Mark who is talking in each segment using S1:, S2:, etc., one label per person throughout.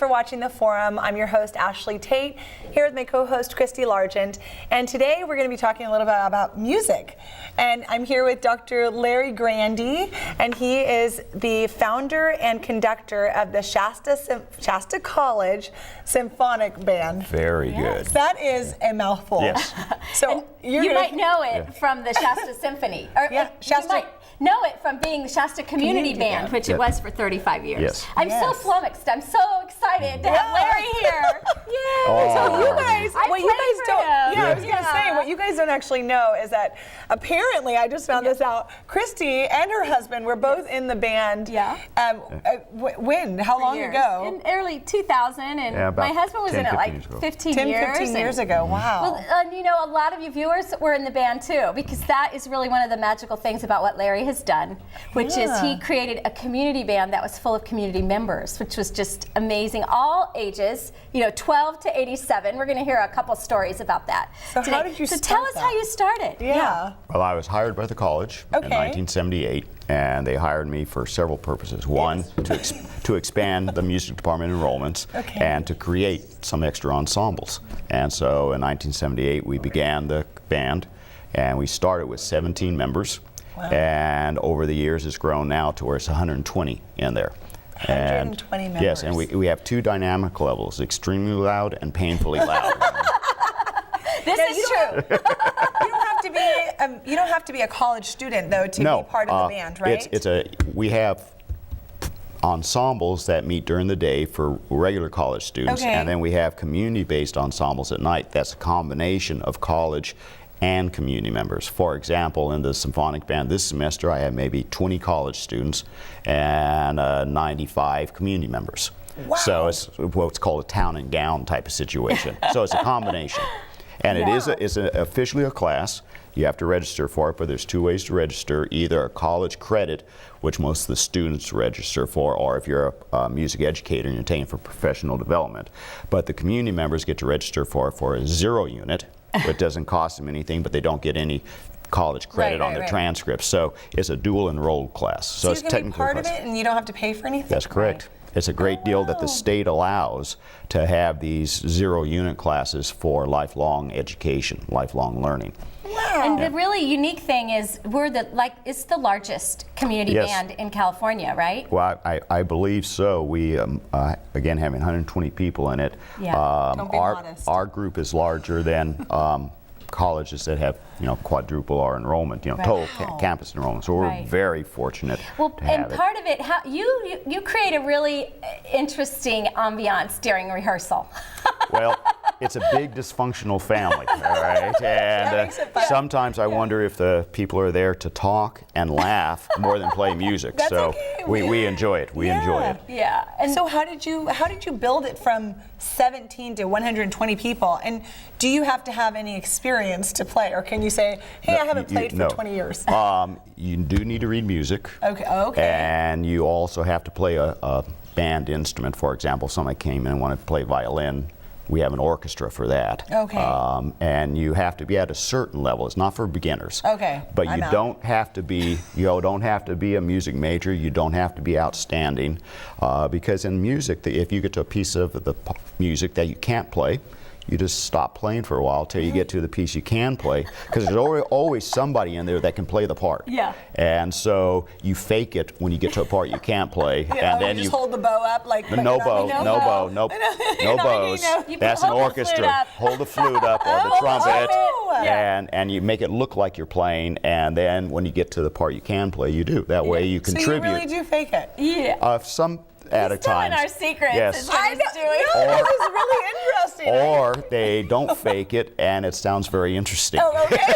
S1: for watching The Forum. I'm your host, Ashley Tate, here with my co-host, Christy Largent. And today we're going to be talking a little bit about music. And I'm here with Dr. Larry Grandy, and he is the founder and conductor of the Shasta College Symphonic Band.
S2: Very good.
S1: That is a mouthful.
S2: Yes.
S1: So
S3: you might know it from the Shasta Symphony. Or
S1: Shasta.
S3: You might know it from being the Shasta Community Band, which it was for 35 years.
S2: Yes.
S3: I'm so flummoxed. I'm so excited to have Larry here. Yay!
S1: So you guys, what you guys don't, I was gonna say, what you guys don't actually know is that apparently, I just found this out, Christy and her husband were both in the band.
S3: Yeah.
S1: When? How long ago?
S3: In early 2000, and my husband was in it like 15 years.
S1: 15 years ago, wow.
S3: Well, you know, a lot of you viewers were in the band too, because that is really one of the magical things about what Larry has done, which is he created a community band that was full of community members, which was just amazing. All ages, you know, 12 to 87. We're going to hear a couple stories about that
S1: So
S3: today.
S1: how did you start
S3: tell us how you started.
S1: Yeah.
S2: Well, I was hired by the college in 1978, and they hired me for several purposes. One, to expand the music department enrollments, and to create some extra ensembles. And so in 1978, we began the band, and we started with 17 members. Wow. And over the years, it's grown now to where it's 120 in there.
S1: 120 members.
S2: Yes, and we have two dynamic levels, extremely loud and painfully loud.
S3: This is true.
S1: You don't have to be a college student though to be part of the band, right?
S2: We have ensembles that meet during the day for regular college students, and then we have community-based ensembles at night. That's a combination of college and community members. For example, in the symphonic band this semester, I have maybe 20 college students and 95 community members. Wow. So it's what's called a town and gown type of situation. So it's a combination. And it's officially a class. You have to register for it, but there's two ways to register: either a college credit, which most of the students register for, or if you're a music educator and you're taking for professional development. But the community members get to register for a 0 unit. It doesn't cost them anything, but they don't get any college credit on their transcripts. So it's a dual enrolled class.
S1: So it's technically part of it, and you don't have to pay for anything?
S2: That's correct. It's a great deal that the state allows to have these 0 unit classes for lifelong education, lifelong learning.
S3: Wow. And the really unique thing is it's the largest community band in California, right?
S2: Well, I believe so. We again having 120 people in it.
S1: Yeah. Don't be modest.
S2: Our group is larger than colleges that have, you know, quadruple our enrollment, you know, total campus enrollment. So we're very fortunate.
S3: Well,
S2: to have
S3: part of it, you create a really interesting ambiance during rehearsal.
S2: Well, it's a big dysfunctional family, all right? And sometimes I wonder if the people are there to talk and laugh more than play music.
S1: That's
S2: so
S1: okay.
S2: we enjoy it. We enjoy it.
S3: Yeah.
S1: And so how did you build it from 17 to 120 people? And do you have to have any experience to play, or can you say, hey, I haven't played for 20 years?
S2: You do need to read music.
S1: Okay.
S2: And you also have to play a band instrument. For example, if somebody came in and wanted to play violin, we have an orchestra for that.
S1: Okay.
S2: And you have to be at a certain level. It's not for beginners.
S1: Okay.
S2: But you don't have to be, don't have to be a music major. You don't have to be outstanding, because in music, if you get to a piece of the music that you can't play, you just stop playing for a while till you get to the piece you can play, because there's always somebody in there that can play the part.
S3: Yeah.
S2: And so you fake it when you get to a part you can't play, and then
S1: you just hold the bow up like.
S2: No bows. That's an orchestra. Hold the flute up or the trumpet, and you make it look like you're playing, and then when you get to the part you can play, you do. That way you contribute.
S1: So you really do fake it?
S3: Yeah.
S2: Some at a time.
S3: Telling our secrets.
S2: Yes.
S3: Is what he's doing.
S1: This is really interesting.
S2: Or they don't fake it, and it sounds very interesting.
S1: Oh, okay.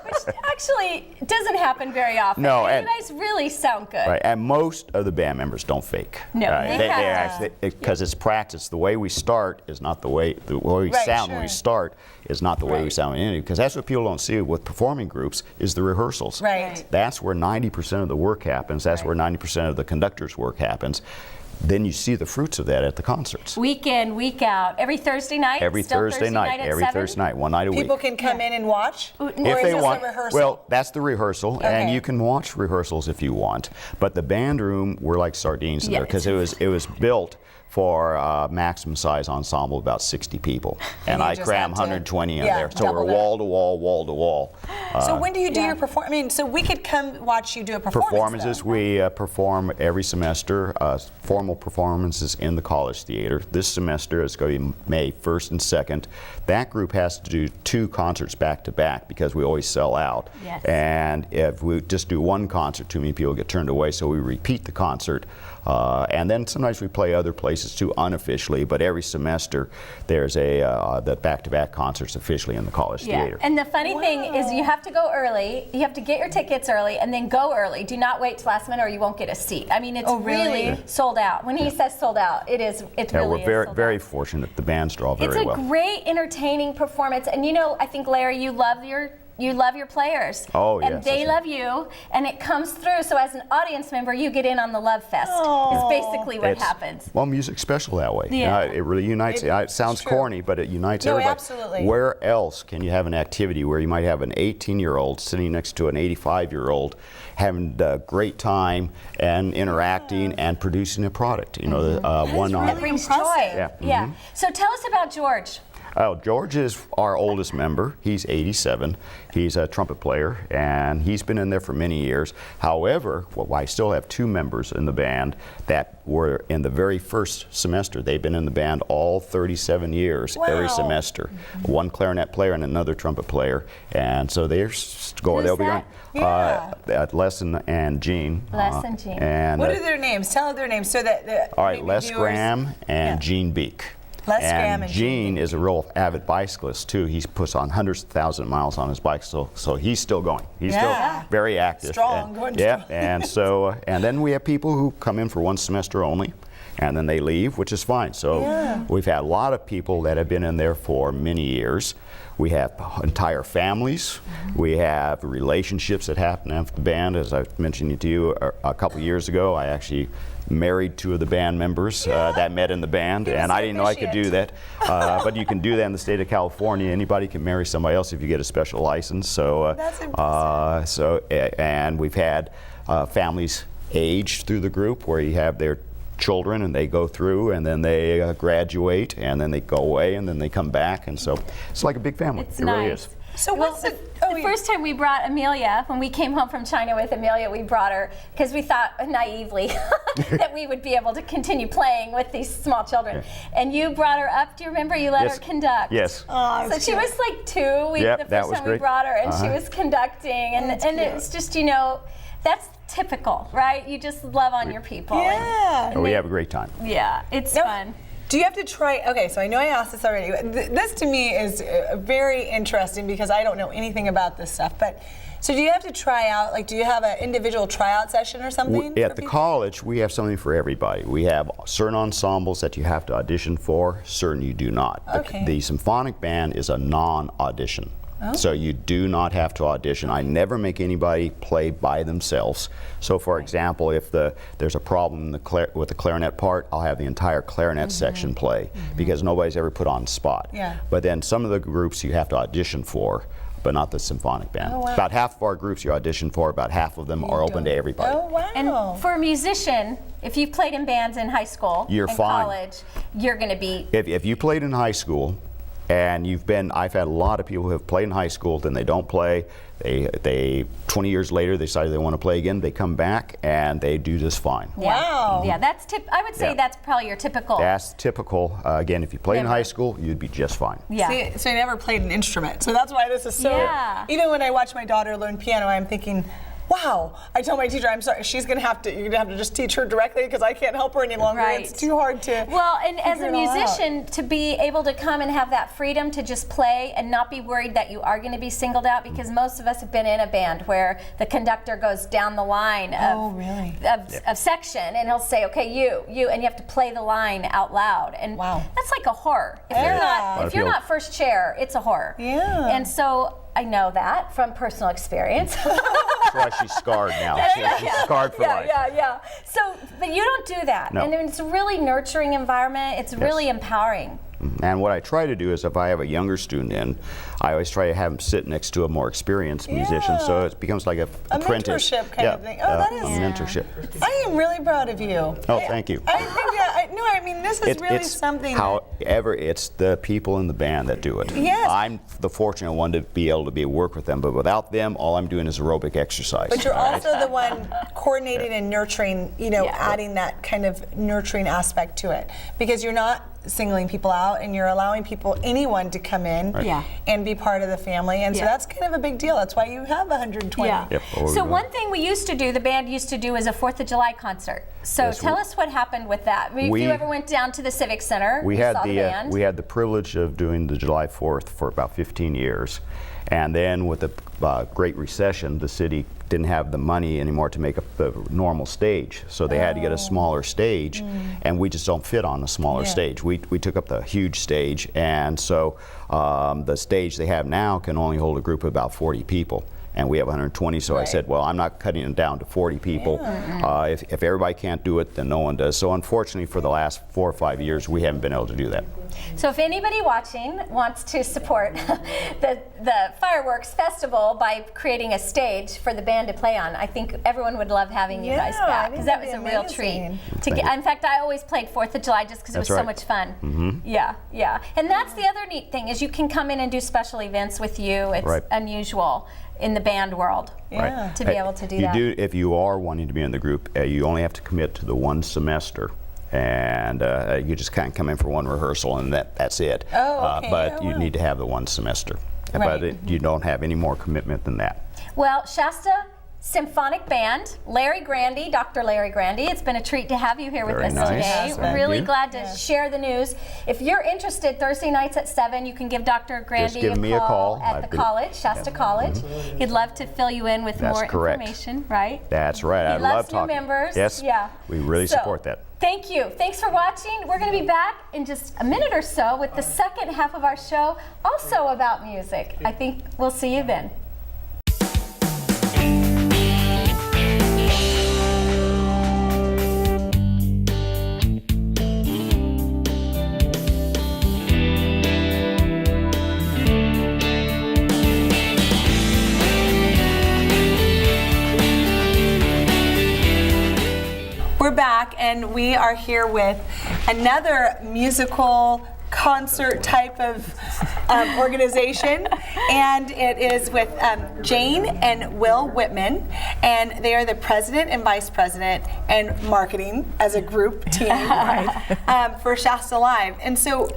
S3: Which actually doesn't happen very often.
S2: No,
S3: and you guys really sound good.
S2: Right, and most of the band members don't fake.
S3: No,
S2: they actually, because it's practice. The way we start is not the way we sound when we start is not the way we sound in any. Because that's what people don't see with performing groups is the rehearsals.
S1: Right.
S2: That's where 90% of the work happens. That's where 90% of the conductor's work happens. Then you see the fruits of that at the concerts.
S3: Week in, week out. Every Thursday night?
S2: Every Thursday night. Every Thursday night, one night a week.
S1: People can come in and watch?
S3: If
S2: they want.
S1: A rehearsal?
S2: Well, that's the rehearsal, and you can watch rehearsals if you want. But the band room, we're like sardines in there, because it was built for maximum size ensemble, about 60 people. And I
S1: just
S2: cram
S1: have to-
S2: 120 in
S1: yeah,
S2: there. So
S1: double
S2: we're
S1: that.
S2: wall to wall, wall to wall.
S1: So when do you do your perform? I mean, so we could come watch you do a performance.
S2: Performances,
S1: though.
S2: we perform every semester, formal performances in the College Theater. This semester is going to be May 1st and 2nd. That group has to do 2 concerts back to back because we always sell out.
S3: Yes.
S2: And if we just do one concert, too many people get turned away, so we repeat the concert. And then sometimes we play other places too unofficially, but every semester there's the back-to-back concerts officially in the College Theater.
S3: And the funny thing is you have to go early, you have to get your tickets early, and then go early. Do not wait till last minute or you won't get a seat. I mean, it's really sold out. When he says sold out, it really is
S2: We're very,
S3: sold
S2: very
S3: out.
S2: fortunate. The bands draw very well.
S3: It's a great, entertaining performance. And you know, I think, Larry, you love your players.
S2: Oh, yes,
S3: And they
S2: that's
S3: love you, and it comes through. So as an audience member, you get in on the love fest. Is basically what happens.
S2: Well, music's special that way.
S3: Yeah.
S2: It really unites. It sounds
S1: true.
S2: corny, but it unites
S1: No,
S2: everybody.
S1: absolutely.
S2: Where else can you have an activity where you might have an 18-year-old sitting next to an 85-year-old having a great time and interacting and producing a product? You know, one on.
S3: That brings joy.
S1: impressive.
S3: Yeah. So tell us about George.
S2: Oh, George is our oldest member. He's 87. He's a trumpet player, and he's been in there for many years. However, I still have 2 members in the band that were in the very first semester. They've been in the band all 37 years, every
S1: Wow.
S2: semester. One clarinet player and another trumpet player, and so they'll be going. Les and Jean.
S3: Les and Jean.
S2: And,
S1: What are their names? Tell their names so that
S2: all right,
S1: maybe
S2: Les
S1: viewers-
S2: Graham and Jean Beek.
S1: Les Graham and
S2: Gene is a real avid bicyclist too. He puts on hundreds of thousands of miles on his bike, so he's still going. He's still very active.
S1: Strong, going
S2: yeah,
S1: strong.
S2: and so and then we have people who come in for one semester only, and then they leave, which is fine. So we've had a lot of people that have been in there for many years. We have entire families. We have relationships that happen after the band. As I mentioned to you a couple years ago, I actually married 2 of the band members that met in the band, and I didn't know I could do that. But you can do that in the state of California. Anybody can marry somebody else if you get a special license. So,
S1: That's impressive.
S2: And we've had families age through the group where you have their children and they go through and then they graduate and then they go away and then they come back, and so it's like a big family.
S3: It's
S2: it
S3: nice.
S2: really is.
S1: So what's the
S3: First time we brought Amelia, when we came home from China with Amelia, we brought her because we thought naively that we would be able to continue playing with these small children. And you brought her up, do you remember? You let her conduct.
S2: Yes.
S3: So she was like 2
S2: Yep,
S3: the
S2: that
S3: first
S2: was
S3: time we
S2: great.
S3: brought her, and she was conducting. And it's just, you know, that's typical, right? You just love on your people.
S1: Yeah.
S2: We have a great time.
S3: Yeah, it's fun.
S1: Do you have to try? Okay, so I know I asked this already. But this to me is very interesting because I don't know anything about this stuff. But so do you have to try out? Like, do you have an individual tryout session or something?
S2: At the college, we have something for everybody. We have certain ensembles that you have to audition for, certain you do not.
S1: Okay.
S2: The symphonic band is a non-audition. So you do not have to audition. I never make anybody play by themselves. So for example, if there's a problem with the clarinet part, I'll have the entire clarinet section play because nobody's ever put on the spot.
S1: Yeah.
S2: But then some of the groups you have to audition for, but not the symphonic band.
S1: Oh, wow.
S2: About half of our groups you audition for, about half of them are open to everybody.
S1: Oh wow.
S3: And for a musician, if you've played in bands in high school
S2: You're
S3: and
S2: fine.
S3: college, you're going to be
S2: If you played in high school, and I've had a lot of people who have played in high school, then they don't play. They 20 years later, they decide they want to play again. They come back and they do just fine.
S1: Wow.
S3: Yeah, I would say
S2: Yeah.
S3: that's probably your typical.
S2: That's typical. Again, if you played in
S3: Member.
S2: high school, you'd be just fine.
S3: Yeah.
S1: See, so I never played an instrument. So that's why this is so.
S3: Yeah.
S1: Even when I watch my daughter learn piano, I'm thinking, wow. I tell my teacher, I'm sorry, you're gonna have to just teach her directly because I can't help her any longer.
S3: Right.
S1: It's too hard to.
S3: Well, and as a
S1: figure it all out.
S3: musician, to be able to come and have that freedom to just play and not be worried that you are going to be singled out, because most of us have been in a band where the conductor goes down the line of section, and he'll say, okay, you, and you have to play the line out loud. And
S1: Wow.
S3: that's like a horror. If
S1: Yeah.
S3: you're not first chair, it's a horror.
S1: Yeah.
S3: And so I know that from personal experience.
S2: That's why she's scarred now. She's scarred for life.
S3: Yeah. So, but you don't do that.
S2: No.
S3: And it's a really nurturing environment. It's really empowering.
S2: And what I try to do is if I have a younger student in, I always try to have them sit next to a more experienced musician, so it becomes like a apprentice.
S1: mentorship kind of thing. Oh, that is-
S2: a mentorship.
S1: I am really proud of you.
S2: Oh, thank you.
S1: I think, know, I mean, this is really something.
S2: However, it's the people in the band that do it.
S1: Yes.
S2: I'm the fortunate one to be able to work with them, but without them, all I'm doing is aerobic exercise.
S1: But you're also the one coordinating and nurturing, you know, adding that kind of nurturing aspect to it. Because you're not singling people out, and you're allowing anyone to come in and be part of the family, and so that's kind of a big deal. That's why you have 120.
S3: Yeah.
S2: Yep.
S3: So one thing we used to do, the band used to do, is a 4th of July concert. So tell us what happened with that. If you ever went down to the Civic Center,
S2: we
S3: saw the band.
S2: We had the privilege of doing the July 4th for about 15 years, and then with the Great Recession, the city didn't have the money anymore to make up the normal stage, so they had to get a smaller stage, and we just don't fit on a smaller stage. We took up the huge stage, and so the stage they have now can only hold a group of about 40 people. And we have 120, so I said, well, I'm not cutting it down to 40 people. If everybody can't do it, then no one does. So unfortunately, for the last 4 or 5 years, we haven't been able to do that.
S3: So if anybody watching wants to support the fireworks festival by creating a stage for the band to play on, I think everyone would love having you guys back, because that was a real treat. In fact, I always played 4th of July just because it was so much fun. Yeah. And that's the other neat thing, is you can come in and do special events with you. It's unusual in the band world to be able to do that.
S2: If you are wanting to be in the group, you only have to commit to the 1 semester. And you just kind of come in for 1 rehearsal, and that's it. But you need to have the 1 semester. But you don't have any more commitment than that.
S3: Well, Shasta Symphonic Band, Larry Grandy, Dr. Larry Grandy, it's been a treat to have you here with us today. We're really glad to share the news. If you're interested, Thursday nights at 7, you can give Dr. Grandy a call at the college, Shasta College. He'd love to fill you in with more information, right?
S2: That's right.
S3: I love talking. New members.
S2: Yes, we really support that.
S3: Thank you. Thanks for watching. We're going to be back in just a minute or so with the second half of our show, also about music. I think we'll see you then.
S1: We're back, and we are here with another musical concert type of organization, and it is with Jane and Will Whitman, and they are the president and vice president and marketing as a group team for Shasta Live. And so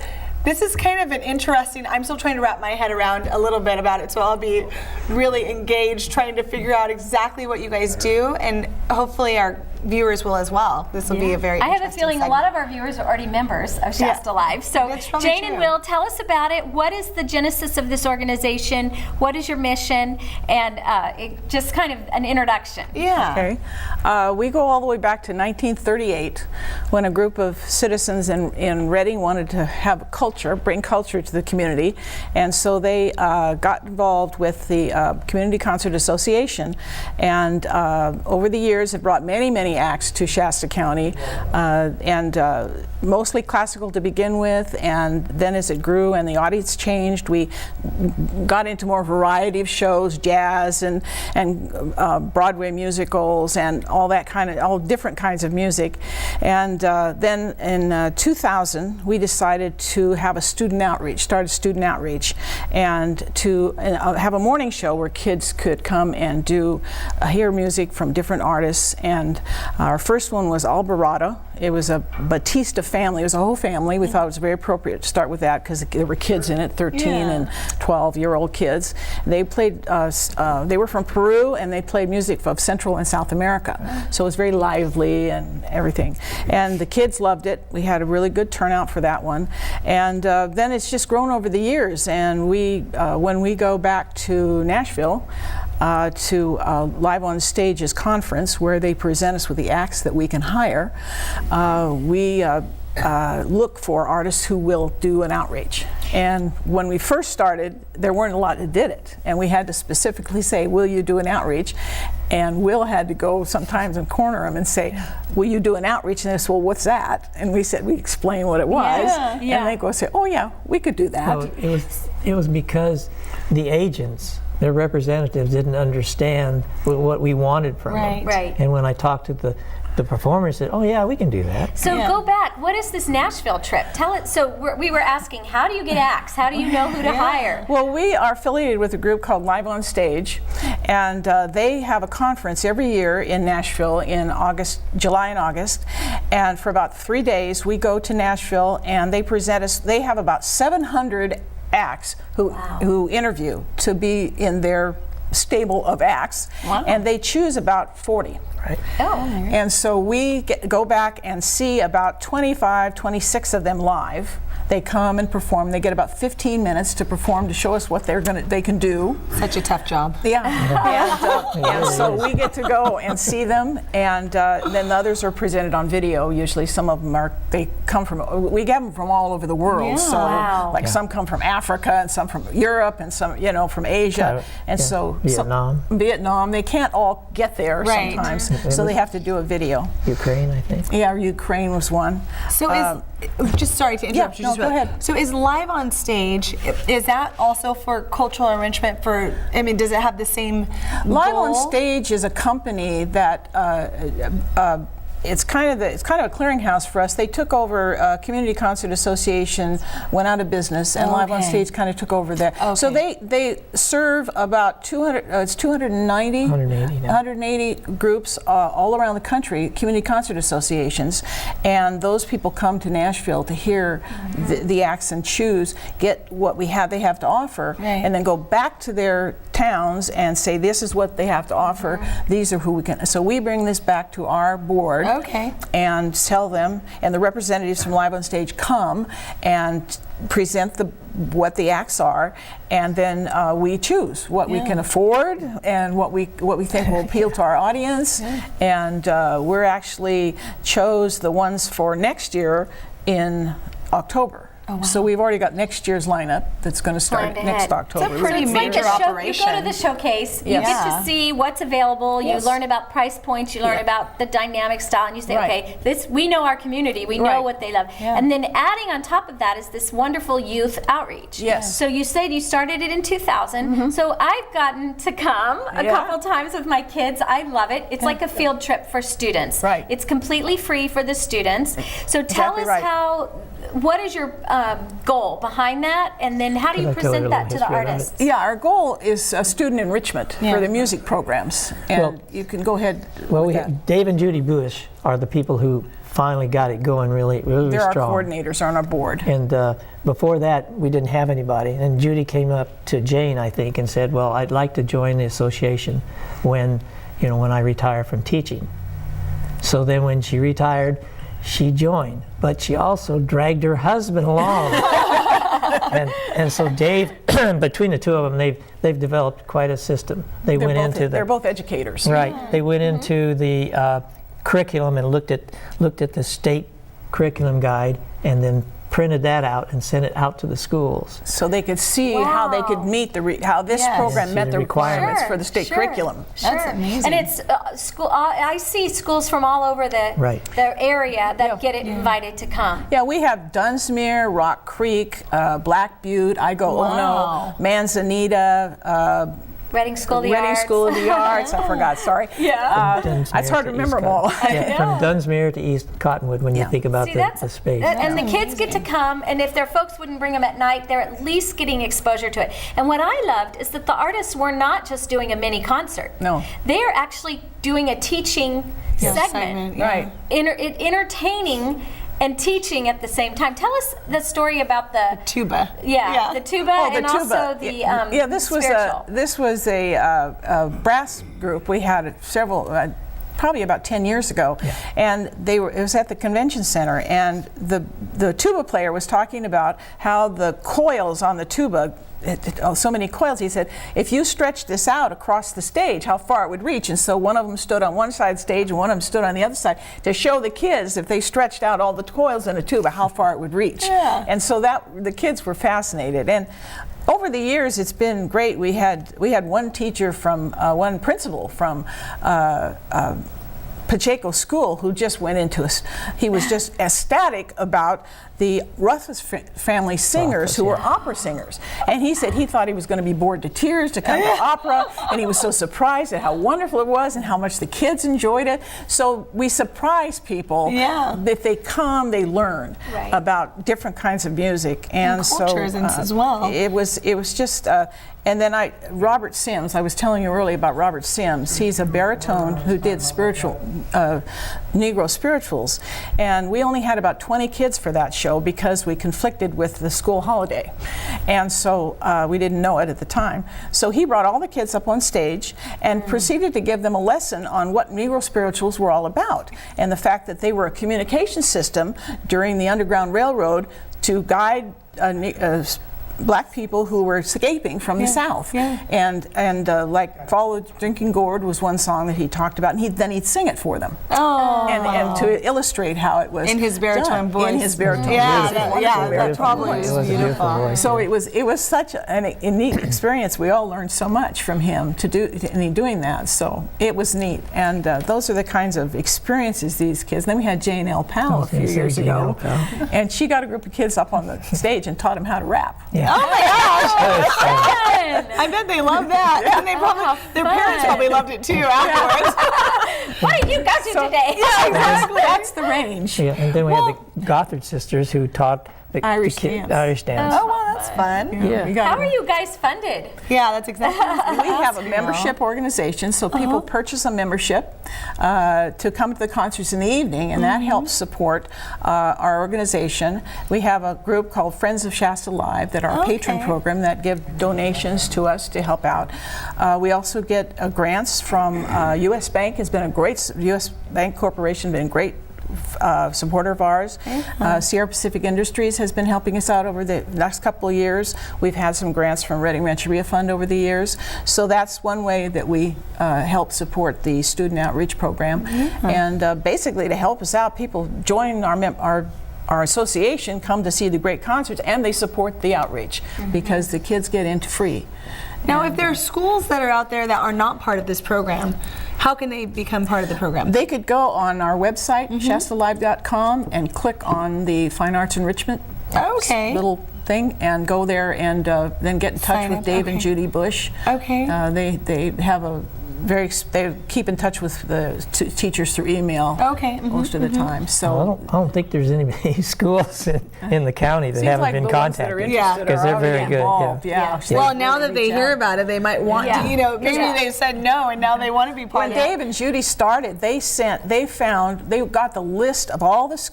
S1: this is kind of an interesting, I'm still trying to wrap my head around a little bit about it, so I'll be really engaged trying to figure out exactly what you guys do, and hopefully our viewers will as well. This will be a very interesting
S3: I have a feeling
S1: segment.
S3: a lot of our viewers are already members of Shasta Live. So Jane and Will, tell us about it. What is the genesis of this organization? What is your mission? And just kind of an introduction.
S4: Okay. We go all the way back to 1938, when a group of citizens in Reading wanted to have culture, bring culture to the community, and so they got involved with the Community Concert Association, and over the years have brought many acts to Shasta County, and mostly classical to begin with, and then as it grew and the audience changed, we got into more variety of shows, jazz and Broadway musicals and all that all different kinds of music. And then in 2000 we decided to have a student outreach, start a student outreach, and to have a morning show where kids could come and hear music from different artists. And our first one was Alvarado. It was a Batista family. It was a whole family. We thought it was very appropriate to start with that because there were kids in it, 13 and 12-year-old kids. They played, they were from Peru, and they played music of Central and South America. So it was very lively and everything. And the kids loved it. We had a really good turnout for that one. And then it's just grown over the years. And when we go back to Nashville, to Live on Stage's conference, where they present us with the acts that we can hire, we look for artists who will do an outreach. And when we first started, there weren't a lot that did it, and we had to specifically say, will you do an outreach? And Will had to go sometimes and corner them and say, will you do an outreach? And they said, well, what's that? And we explained what it was, and they go say, oh yeah, we could do that.
S5: Well, it was because the agents their representatives didn't understand what we wanted from them.
S3: Right.
S5: And when I talked to the performers, said, "Oh yeah, we can do that."
S3: So go back. What is this Nashville trip? Tell it. So we were asking, how do you get acts? How do you know who to hire?
S4: Well, we are affiliated with a group called Live on Stage, and they have a conference every year in Nashville in July and August, and for about 3 days we go to Nashville and they present us. They have about 700 acts who interview to be in their stable of acts, and they choose about 40.
S5: Right.
S4: And so we go back and see about 25, 26 of them live. They come and perform. They get about 15 minutes to perform to show us what they can do.
S1: Such a tough job.
S4: Yeah. And so we get to go and see them, and then the others are presented on video. Usually, some of them we get them from all over the world. So, like some come from Africa, and some from Europe, and some, from Asia, and so Vietnam. They can't all get there sometimes, so they have to do a video.
S5: Ukraine, I think.
S4: Yeah, Ukraine was one.
S1: So just sorry to interrupt you.
S4: Go ahead.
S1: So is Live on Stage, is that also for cultural enrichment does it have the same
S4: Live
S1: goal?
S4: on Stage is a company that it's kind of a clearinghouse for us. They took over Community Concert Association, went out of business, and Live on Stage kind of took over there. Okay. So they serve about 180 groups all around the country, community concert associations, and those people come to Nashville to hear the acts and get what they have to offer, and then go back to their towns and say, this is what they have to offer. These are who we can. So we bring this back to our board. And tell them, and the representatives from Live on Stage come and present what the acts are, and then we choose what we can afford and what we think will appeal to our audience. And we're actually chose the ones for next year in October. So we've already got next year's lineup that's going to start next October.
S1: It's a pretty major operation.
S3: You go to the showcase, you get to see what's available, you learn about price points, you learn about the dynamic style, and you say, okay, we know our community, we know what they love. And then adding on top of that is this wonderful youth outreach.
S4: Yes.
S3: So you said you started it in 2000, so I've gotten to come a couple times with my kids. I love it. It's like a field trip for students.
S4: Right.
S3: It's completely free for the students. So tell us what is your goal behind that, and then how do you present that to the artists?
S4: Yeah, our goal is student enrichment for the music programs, and you can go ahead.
S5: Well, Dave and Judy Bush are the people who finally got it going really
S4: They're
S5: strong.
S4: Our coordinators on our board.
S5: And before that, we didn't have anybody. And Judy came up to Jane, I think, and said, "Well, I'd like to join the association when I retire from teaching." So then, when she retired, she joined, but she also dragged her husband along. and so Dave, between the two of them, they've developed quite a system.
S4: They're both educators.
S5: Right. They went into the curriculum and looked at the state curriculum guide, and then printed that out and sent it out to the schools.
S4: So they could see how they could meet how this program met the requirements for the state curriculum.
S1: That's amazing.
S3: And it's school. I see schools from all over the area that get it invited to come.
S4: Yeah, we have Dunsmuir, Rock Creek, Black Butte, Ono, Manzanita,
S3: Reading School of the
S4: Arts. I forgot, sorry. It's hard to remember them all.
S5: From Dunsmuir to East Cottonwood when you think about the space.
S3: And the kids get to come, and if their folks wouldn't bring them at night, they're at least getting exposure to it. And what I loved is that the artists were not just doing a mini concert.
S4: No.
S3: They're actually doing a teaching segment.
S4: Right.
S3: Entertaining and teaching at the same time. Tell us the story about the
S1: tuba.
S3: The tuba, and also the
S4: this was a brass group. We had several, probably about 10 years ago, and it was at the convention center, and the tuba player was talking about how the coils on the tuba, so many coils, he said, if you stretch this out across the stage, how far it would reach. And so one of them stood on one side of the stage and one of them stood on the other side to show the kids, if they stretched out all the coils in a tuba, how far it would reach. And so the kids were fascinated. And over the years, it's been great. We had one teacher one principal from Pacheco School who just went into us. He was just ecstatic about the Ruffus family singers who were opera singers. And he said he thought he was going to be bored to tears to come to opera, and he was so surprised at how wonderful it was and how much the kids enjoyed it. So we surprise people. If they come, they learn about different kinds of music. And
S1: cultures as well.
S4: It was just, and then Robert Sims, I was telling you earlier about Robert Sims. He's a baritone who did Negro spirituals, and we only had about 20 kids for that show because we conflicted with the school holiday, and so we didn't know it at the time. So he brought all the kids up on stage and proceeded to give them a lesson on what Negro spirituals were all about, and the fact that they were a communication system during the Underground Railroad to guide black people who were escaping from the South. And like Follow the Drinking Gourd was one song that he talked about, and then he'd sing it for them. And to illustrate how it was
S1: in his baritone voice.
S4: In his baritone voice.
S1: That probably was beautiful.
S5: Voice,
S4: so it was such a neat experience. We all learned so much from him doing that. So it was neat. And those are the kinds of experiences these kids. Then we had Jane L. Powell a few years ago, and she got a group of kids up on the stage and taught them how to rap.
S1: Oh my gosh! I bet they love that, and they probably their parents probably loved it too afterwards.
S3: What did you go to today?
S1: Yeah, exactly.
S4: That's the range.
S5: Yeah, and then we had the Gothard sisters who taught the
S4: Irish
S5: kids
S4: dance.
S5: Irish dance.
S1: Oh wow, that's fun.
S3: How are you guys funded?
S1: Yeah, that's exactly.
S4: We have a membership organization, so people purchase a membership to come to the concerts in the evening, and that helps support our organization. We have a group called Friends of Shasta Live that are a patron program that give donations to us to help out. We also get grants from U.S. Bank. Has been a great U.S. Bank Corporation, been a great supporter of ours. Sierra Pacific Industries has been helping us out over the last couple of years. We've had some grants from Reading Rancheria Fund over the years. So that's one way that we help support the student outreach program. And basically to help us out, people join our association, come to see the great concerts, and they support the outreach because the kids get in free.
S1: Now, if there are schools that are out there that are not part of this program, how can they become part of the program?
S4: They could go on our website, shastalive.com, and click on the Fine Arts Enrichment little thing, and go there and then get in touch with Dave and Judy Bush. They have they keep in touch with the teachers through email most of the time. So
S5: I don't think there's any schools in the county that haven't been contacted.
S4: Because
S5: they're very good.
S1: Well, now that they hear about it, they might want to. You know, maybe they said no, and now they want to be part of it.
S4: When Dave and Judy started, they got the list of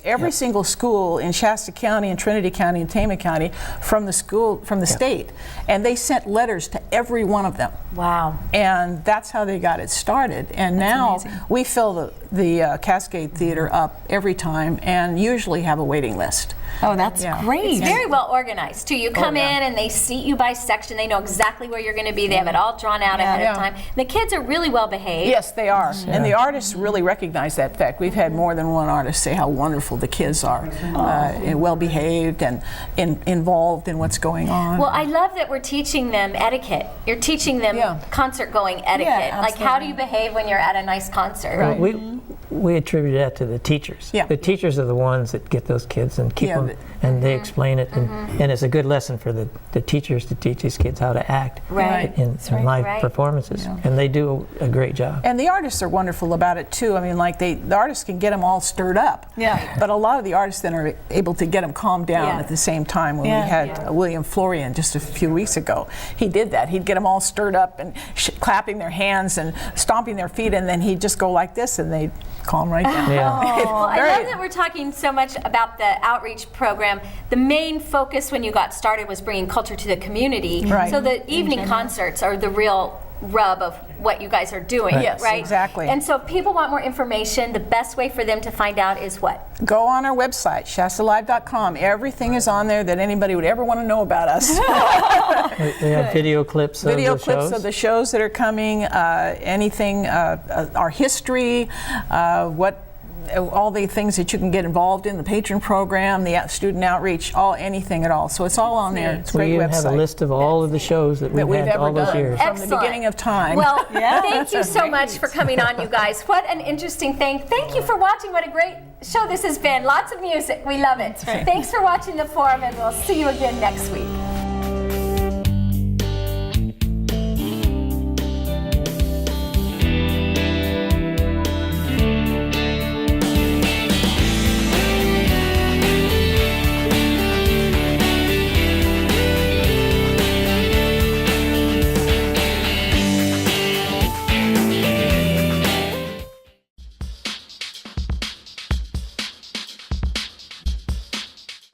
S4: every single school in Shasta County and Trinity County and Tama County from the state, and they sent letters to every one of them.
S3: Wow!
S4: And that's how they got it started. And now we fill the Cascade Theater up every time, and usually have a waiting list.
S1: Oh, that's great.
S3: It's very well organized too. You come in and they seat you by section. They know exactly where you're going to be. They have it all drawn out ahead of time. The kids are really well behaved.
S4: Yes, they are. And the artists really recognize that fact. We've had more than one artist say how wonderful the kids are, and well behaved and involved in what's going on.
S3: Well, I love that we're teaching them etiquette. You're teaching them concert going etiquette. Like, how do you behave when you're at a nice concert?
S5: We attribute that to the teachers. The teachers are the ones that get those kids and keep them, and they explain it, and it's a good lesson for the teachers to teach these kids how to act in live performances, and they do a great job.
S4: And the artists are wonderful about it too. I mean, like the artists can get them all stirred up, but a lot of the artists then are able to get them calmed down at the same time. When we had William Florian just a few weeks ago, he did that. He'd get them all stirred up and clapping their hands and stomping their feet, and then he'd just go like this, and they'd calm right down.
S3: Well, I love that we're talking so much about the outreach program. The main focus when you got started was bringing culture to the community. So the evening concerts are the real rub of what you guys are doing, right?
S4: Exactly.
S3: And so if people want more information, the best way for them to find out is what?
S4: Go on our website, shastalive.com. Everything is on there that anybody would ever want to know about us.
S5: We have video clips of
S4: the shows that are coming, anything, our history, what all the things that you can get involved in, the patron program, the student outreach, anything at all. So it's all on there. It's a
S5: We
S4: great
S5: even
S4: website.
S5: have a list of all of the shows that we've had
S4: ever
S5: all those
S4: done
S5: years.
S4: from
S3: Excellent.
S4: the beginning of time.
S3: Well, thank you so much for coming on, you guys. What an interesting thing. Thank you for watching. What a great show this has been. Lots of music. We love it. Thanks for watching the forum, and we'll see you again next week.